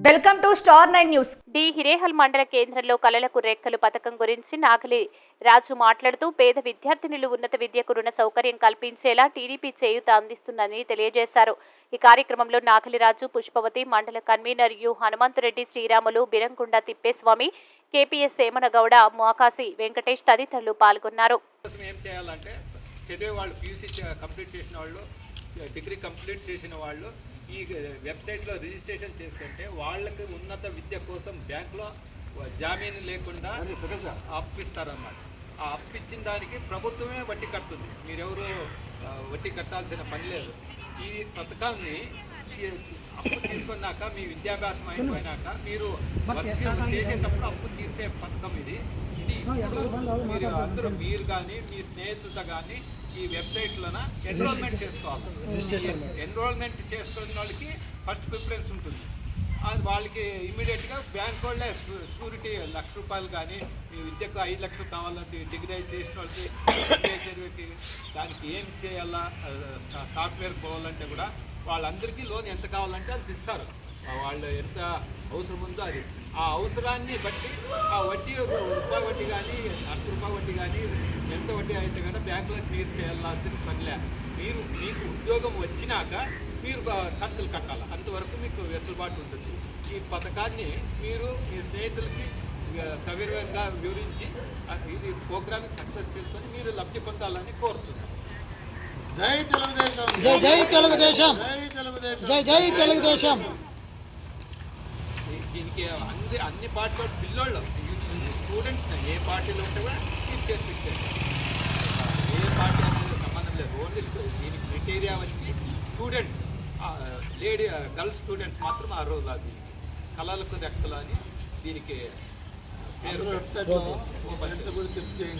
Welcome to star 9 news. D Hirehal మండల కేంద్రంలో కళలకు రెక్కలు పథకం గురించి నాగలి రాజు మాట్లాడుతూ పేద విద్యార్థినులు ఉన్నత విద్యకు రుణ సౌకర్యం కల్పించేలా టీడీపీ చేయూత అందిస్తుందని తెలియజేశారు. ఈ కార్యక్రమంలో నాగలి రాజు, పుష్పవతి, మండల convener U Hanumanthareddy, Sriramulu, Birangunda Thippeswamy, KPS Semanagouda, Mokasi Venkatesh తదితరులు పాల్గొన్నారు. డిగ్రీ కంప్లీట్ చేసిన వాళ్ళు ఈ వెబ్సైట్లో రిజిస్ట్రేషన్ చేసుకుంటే వాళ్ళకి ఉన్నత విద్య కోసం బ్యాంకులో జామీను లేకుండా అప్పిస్తారన్నమాట. ఆ అప్పిచ్చిన దానికి ప్రభుత్వమే వడ్డీ కడుతుంది, మీరెవరు వడ్డీ కట్టాల్సిన పని లేదు. ఈ పథకాన్ని అప్పు తీసుకున్నాక మీ విద్యాభ్యాసం అయిపోయినాక మీరు చేసేటప్పుడు అప్పు తీర్చే పథకం ఇది. మీరు అందరూ మీరు కానీ మీ స్నేహితులతో కానీ ఈ వెబ్సైట్లోన ఎన్రోల్మెంట్ చేసుకోవాలి. ఎన్రోల్మెంట్ చేసుకున్న వాళ్ళకి ఫస్ట్ ప్రిఫరెన్స్ ఉంటుంది. అది వాళ్ళకి ఇమ్మీడియట్గా బ్యాంక్ వాళ్ళే షూరిటీ ₹1,00,000 కానీ మీ విద్యకు 5 లక్షలు కావాలంటే డిగ్రీ చేసిన వాళ్ళకి దానికి ఏం చేయాలా, సాఫ్ట్వేర్ పోవాలంటే కూడా వాళ్ళందరికీ లోన్ ఎంత కావాలంటే అది ఇస్తారు. వాళ్ళు ఎంత అవసరం ఉందో అది ఆ అవసరాన్ని బట్టి ఆ వడ్డీ ₹1 వడ్డీ కానీ ₹100 వడ్డీ కానీ ఎంత వడ్డీ అయితే కదా బ్యాంకులో క్లియర్ చేయాల్సిన పనిలే. మీకు ఉద్యోగం వచ్చినాక మీరు ఖర్చులు కట్టాలి, అంతవరకు మీకు వెసులుబాటు ఉంటుంది. ఈ పథకాన్ని మీరు మీ స్నేహితులకి సవివరంగా వివరించి ఇది ప్రోగ్రామ్ని సక్సెస్ చేసుకొని మీరు లబ్ధి పొందాలని కోరుతున్నాను. జై తెలుగుదేశం, జై తెలుగుదేశం, జై జై తెలుగుదేశం. దీనికి అన్ని పార్టీలో పిల్లోళ్ళు స్టూడెంట్స్ ఏ పార్టీలో ఉంటే కూడా తీసుకెళ్ళిచ్చారు. ఏ పార్టీ అనేది సంబంధం లేదు. ఓన్లీ దీనికి క్రైటీరియా వచ్చి స్టూడెంట్స్, గర్ల్స్ స్టూడెంట్స్ మాత్రం ఆ రోజు అది కళలకు రెక్కలు అని దీనికి పేరు. వెబ్సైట్లో చెక్ చేయండి.